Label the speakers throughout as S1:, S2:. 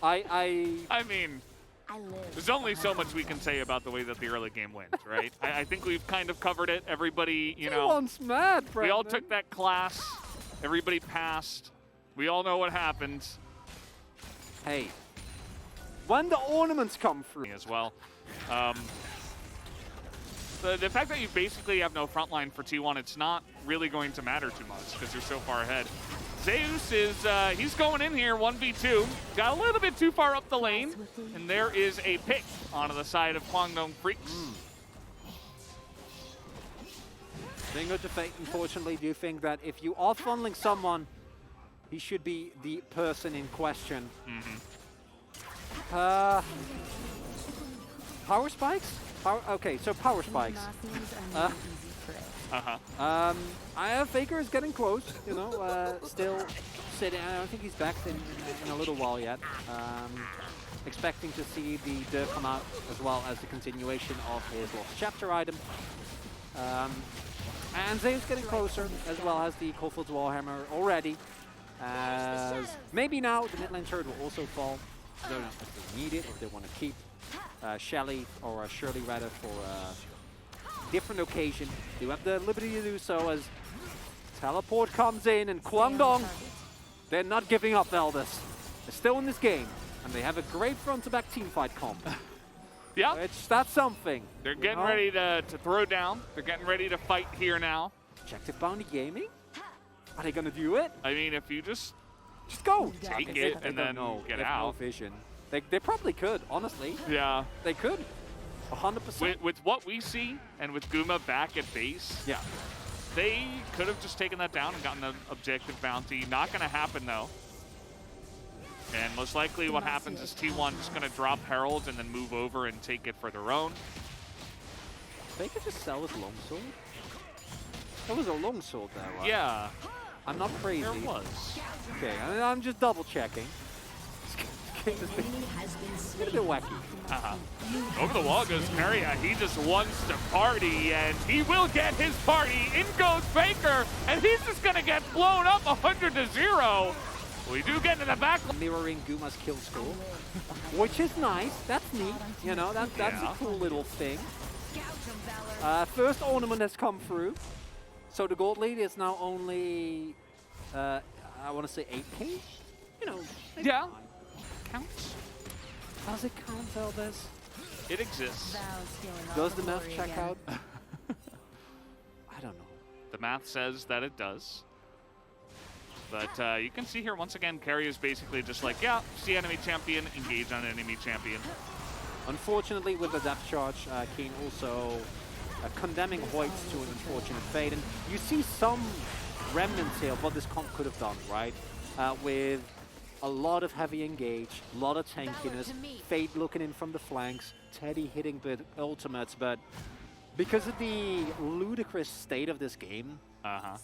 S1: I mean, there's only so much we can say about the way that the early game went, right? I think we've kind of covered it. Everybody, you know,
S2: T1's mad, Brandon.
S1: we all took that class. Everybody passed. We all know what happened.
S2: Hey, when the ornaments come through
S1: as well. The fact that you basically have no front line for T1, it's not really going to matter too much because you're so far ahead. Zeus is, he's going in here, 1v2. Got a little bit too far up the lane, and there is a pick onto the side of Kwangdong Freaks.
S2: Bingo to Fate, unfortunately, do you think that if you are funneling someone, he should be the person in question? Power spikes? Okay, so power spikes. I have Faker is getting close, you know, still sitting. I don't think he's back in a little while yet. Expecting to see the dirt come out as well as the continuation of his lost chapter item. And Zeus getting closer as well as the Coldfield's Warhammer already. As maybe now the mid lane turret will also fall. I don't know if they need it or if they want to keep Shelly or Shirley rather for a different occasion. They have the liberty to do so as teleport comes in and Kwangdong, they're not giving up, Elders. They're still in this game and they have a great front to back team fight comp.
S1: Yeah,
S2: that's something.
S1: They're getting ready to throw down. They're getting ready to fight here now.
S2: Objective Bounty Gaming? Are they gonna do it?
S1: I mean, if you just
S2: go.
S1: Take it and then get out.
S2: No vision. They probably could, honestly.
S1: Yeah.
S2: They could. 100%.
S1: With what we see and with Guma back at base,
S2: yeah,
S1: they could have just taken that down and gotten an objective bounty. Not going to happen, though. And most likely what happens is T1 is going to drop Herald and then move over and take it for their own.
S2: They could just sell his longsword. There was a longsword there, right?
S1: Yeah.
S2: I'm not crazy.
S1: There was.
S2: Okay, I'm just double checking. This game has been a bit wacky.
S1: Over the wall goes Kare. He just wants to party, and he will get his party. In goes Faker, and he's just going to get blown up 100-0. We do get into the back.
S2: Mirroring Guma's kill score, which is nice. That's neat. You know, that's a cool little thing. First ornament has come through. So the gold lead is now only, I want to say 8K? You know.
S1: Yeah.
S2: Counts? Does it count, Elders?
S1: It exists.
S2: Does the math check out? I don't know.
S1: The math says that it does. But you can see here, once again, Kare is basically just like, yeah, see enemy champion, engage on enemy champion.
S2: Unfortunately, with the depth charge, Keen also condemning Hoyts to an unfortunate fate. And you see some remnants here of what this comp could have done, right? With a lot of heavy engage, a lot of tankiness, Fate looking in from the flanks, Teddy hitting with ultimates, but because of the ludicrous state of this game,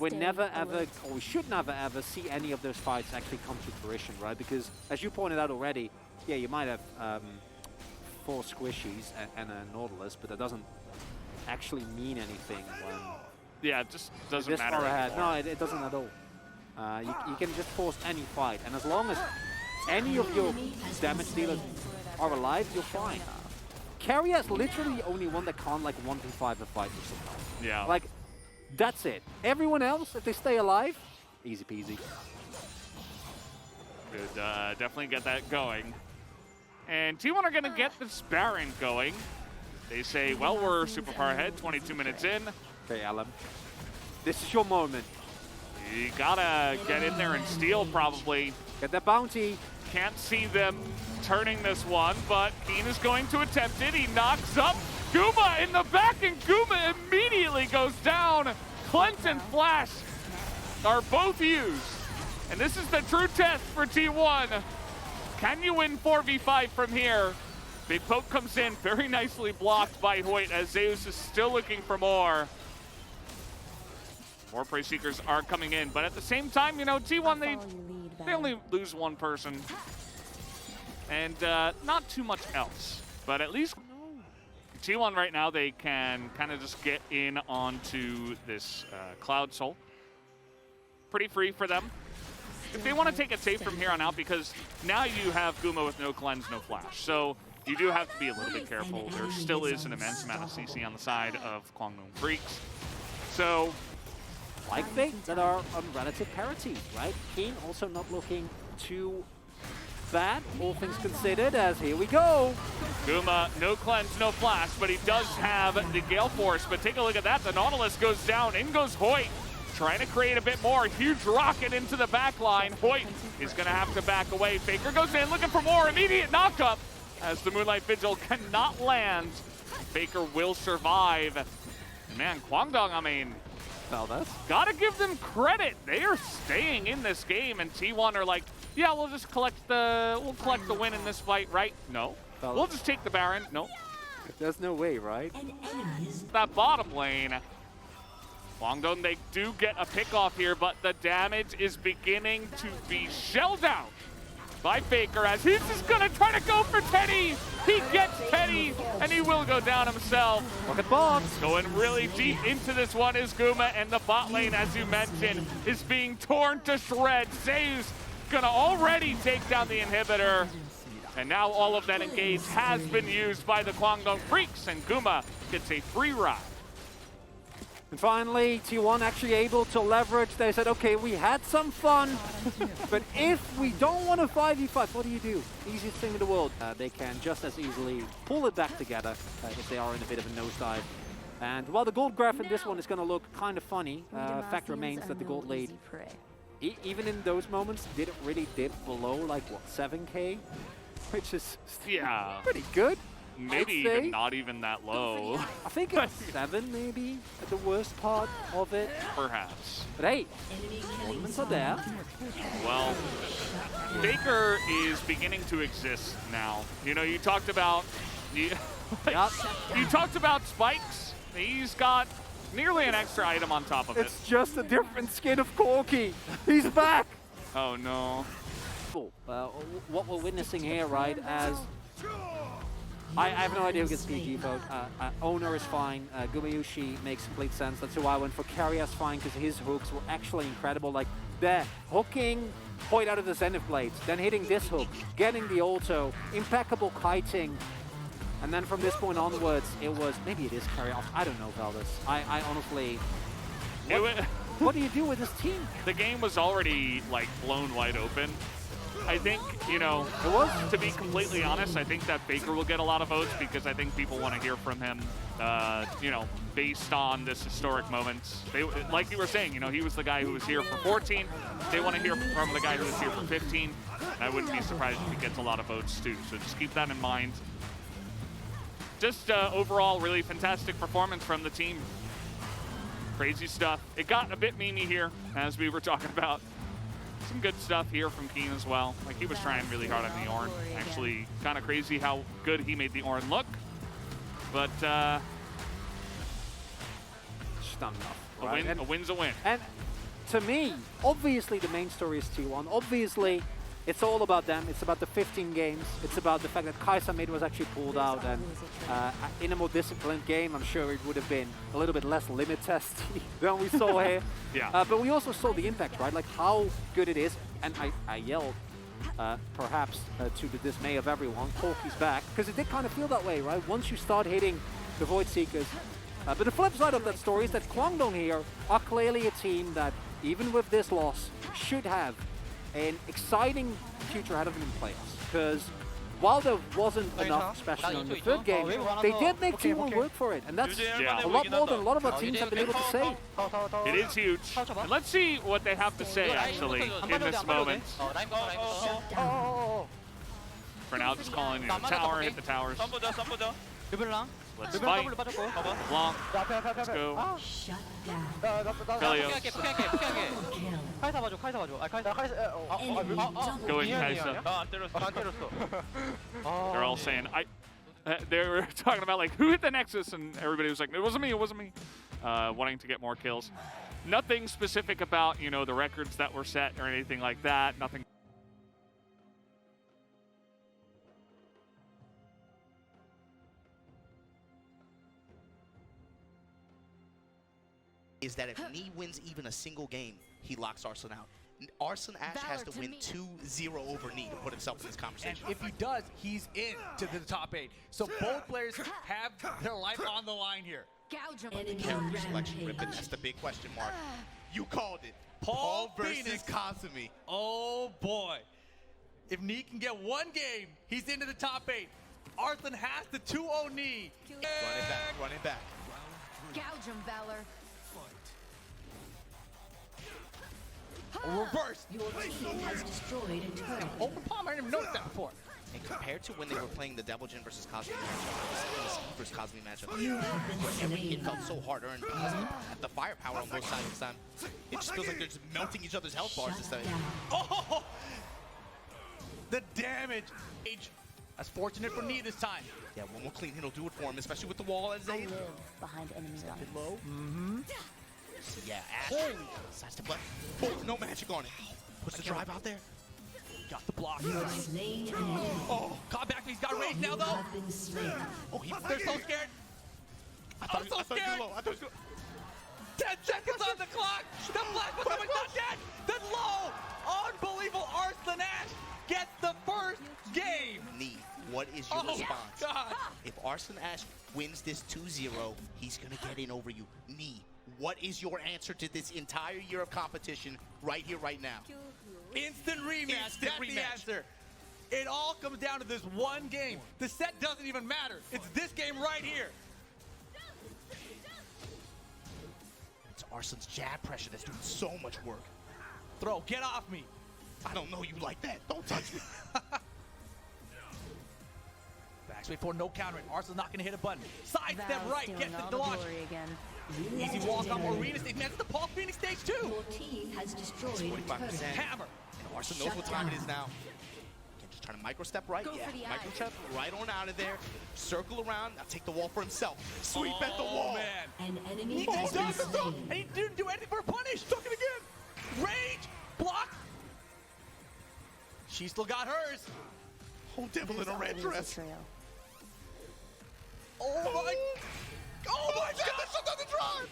S2: we never ever, or we should never ever see any of those fights actually come to fruition, right? Because as you pointed out already, yeah, you might have 4 squishies and a Nautilus, but that doesn't actually mean anything when...
S1: Yeah, it just doesn't matter anymore.
S2: No, it doesn't at all. You can just force any fight, and as long as any of your damage dealers are alive, you're fine. Kare is literally the only one that can't like 1v5 a fight or something.
S1: Yeah.
S2: Like, that's it. Everyone else, if they stay alive, easy peasy.
S1: Could definitely get that going. And T1 are going to get this Baron going. They say, well, we're super far ahead, 22 minutes in.
S2: Okay, Alan. This is your moment.
S1: You gotta get in there and steal, probably.
S2: Get that bounty.
S1: Can't see them turning this one, but Keen is going to attempt it. He knocks up Guma in the back, and Guma immediately goes down. Cleanse and Flash are both used. And this is the true test for T1. Can you win 4v5 from here? Big poke comes in, very nicely blocked by Hoyt as Zeus is still looking for more. More Prey Seekers are coming in, but at the same time, you know, T1, they only lose one person. And not too much else. But at least T1 right now, they can kind of just get in onto this Cloud Soul. Pretty free for them. if they want to take it safe from here on out, because now you have Guma with no cleanse, no flash. So you do have to be a little bit careful. There still is an immense amount of CC on the side of Kwangnoong Freaks. So,
S2: like things that are on relative parity, right? Keen also not looking too bad, all things considered, as here we go.
S1: Guma, no cleanse, no flash, but he does have the Gale Force. But take a look at that. The Nautilus goes down. In goes Hoyt, trying to create a bit more. Huge rocket into the back line. Hoyt is going to have to back away. Faker goes in, looking for more. Immediate knockup as the Moonlight Vigil cannot land. Faker will survive. Man, Kwangdong, I mean,
S2: Valdez.
S1: gotta give them credit. They are staying in this game, and T1 are like, yeah, we'll collect the win in this fight, right? No. We'll just take the Baron. No.
S2: There's no way, right?
S1: That bottom lane. Kwangdong, they do get a pick off here, but the damage is beginning to be shelled out by Faker as he's just gonna try to go for Teddy. He gets Teddy, and he will go down himself.
S2: Look at bombs.
S1: Going really deep into this one is Guma, and the bot lane, as you mentioned, is being torn to shreds. Zeus gonna already take down the inhibitor, and now all of that engage has been used by the Kwangdong Freaks, and Guma gets a free ride.
S2: And finally, T1 actually able to leverage. They said, okay, we had some fun, but if we don't want to 5v5, what do? Easiest thing in the world. They can just as easily pull it back together if they are in a bit of a nosedive. And while the gold graph in this one is going to look kind of funny, fact remains that the gold lead, even in those moments, didn't really dip below, like, what, 7K? Which is pretty good.
S1: Maybe even not even that low.
S2: I think it's 7 maybe at the worst part of it.
S1: Perhaps.
S2: But hey, ornaments are there.
S1: Well, Faker is beginning to exist now. You know, you talked about you talked about spikes. He's got nearly an extra item on top of it.
S2: It's just a different skin of Corky. He's back.
S1: Oh no.
S2: Cool. What we're witnessing here, right, as I have no idea who gets PG vote. Owner is fine. Gumayushi makes complete sense. That's who I went for. Carrier's fine because his hooks were actually incredible. Like, they're hooking Hoyt out of the Zenith Blades, then hitting this hook, getting the auto, impeccable kiting. And then from this point onwards, it was, maybe it is Carrier. I don't know, Valdez. I honestly, what do you do with this team?
S1: The game was already, like, blown wide open. I think, you know, to be completely honest, I think that Faker will get a lot of votes because I think people want to hear from him, you know, based on this historic moment. Like you were saying, you know, he was the guy who was here for 14. They want to hear from the guy who was here for 15. I wouldn't be surprised if he gets a lot of votes too, so just keep that in mind. Just overall, really fantastic performance from the team. Crazy stuff. It got a bit memey here, as we were talking about. Some good stuff here from Keen as well. Like, he was trying really hard on the Ornn. Actually, kind of crazy how good he made the Ornn look. But
S2: just not enough. Right?
S1: A win's a win.
S2: And to me, obviously the main story is T1. Obviously, it's all about them. It's about the 15 games. It's about the fact that kaise mid was actually pulled out. And in a more disciplined game, I'm sure it would have been a little bit less limit testy than we saw here.
S1: Yeah.
S2: But we also saw the impact, right? Like how good it is. And I yelled, perhaps to the dismay of everyone, Corky's back. Because it did kind of feel that way, right? Once you start hitting the Void Seekers. But the flip side of that story is that Kwangdong here are clearly a team that, even with this loss, should have an exciting future ahead of them in playoffs. Because while there wasn't enough, especially in the third game, they did make T1 work for it. And that's a lot more than a lot of our teams have been able to say.
S1: It is huge. And let's see what they have to say, actually, in this moment. For now, just calling in the tower, hit the towers. Let's fight. Long. Let's go. Galio. Go in, Kaise. They're all saying, they were talking about, like, who hit the Nexus? And everybody was like, it wasn't me, it wasn't me. Wanting to get more kills. Nothing specific about, you know, the records that were set or anything like that. Nothing.
S3: Is that if Nee wins even a single game, he locks Arslan out. Arslan Ash has
S4: Valor
S3: to win 2-0 over Noob to put himself in this
S5: And
S3: conversation.
S5: if he does, he's in to the top 8. So both players have their life on the line here.
S4: Gouge him.
S3: Character selection, Rippin, that's the big question mark. You called it.
S5: Paul
S3: versus
S5: Phoenix.
S3: Kasumi.
S5: Oh boy. If Nee can get one game, he's into the top 8. Arslan has the 2-0 Nee.
S3: Run it back, run it back.
S4: Gouge him, Valor.
S5: Reverse.
S6: Your team has destroyed a turret.
S5: Open palm, I didn't even notice that before.
S3: And compared to when they were playing the Devil Jin versus Kasumi matchup, versus Kasumi matchup,
S6: You have been
S3: every hit
S6: slain.
S3: felt so hard earned because of the firepower on both sides this time. It just feels like they're just melting each other's health bars this
S6: Shut
S3: time.
S6: down.
S5: Oh! The damage. That's fortunate for Nee this time.
S3: Yeah, one more clean hit will do it for him, especially with the wall as
S6: I
S3: they
S6: live behind enemy lines.
S3: low. Yeah, Ash decides to play. Oh, no magic on it. Puts the drive out there.
S5: Got the block.
S6: You have slain an enemy.
S5: Oh, caught back. He's got range now
S6: You
S5: though.
S6: have been slain.
S3: Oh,
S5: They're so scared. I'm so scared. 10 seconds on the clock. The Black was not dead. Then low. Unbelievable. Arslan Ash gets the first game.
S3: Nee, what is your
S5: Oh,
S3: response?
S5: God.
S3: If Arslan Ash wins this 2-0, he's going to get in over you. Nee, what is your answer to this entire year of competition right here, right now?
S5: Instant rematch.
S3: Instant
S5: That's the
S3: rematch.
S5: answer. It all comes down to this one game. The set doesn't even matter. It's this game right here.
S3: It's Arslan's jab pressure that's doing so much work.
S5: Throw. Get off me.
S3: I don't know you like that. Don't touch me.
S5: Backsway for no countering. Arslan's not going to hit a button. Sidestep
S4: Val's
S5: right.
S4: stealing
S5: Gets
S4: all
S5: the
S4: the
S5: launch.
S4: glory again.
S5: Easy walk on
S6: Legendary.
S5: Arena stage. Man, it's the Paul Phoenix stage too.
S6: Your team has destroyed a
S3: 45%.
S6: turret.
S5: Hammer.
S3: And Arslan knows what time it is now. Again, just trying to micro-step right.
S4: Go for the eye.
S3: Micro-step right on out of there. Circle around. Now take the wall for himself. Sweep at the
S5: Oh,
S3: wall.
S5: man.
S6: An enemy
S5: He
S6: has
S5: does
S6: been
S5: it, and
S6: slain.
S5: he didn't do anything for a punish. Took it again. Rage. Block. She still got hers.
S3: Oh, devil in a red dress.
S5: Oh my. Oh my God.
S3: That's another drive.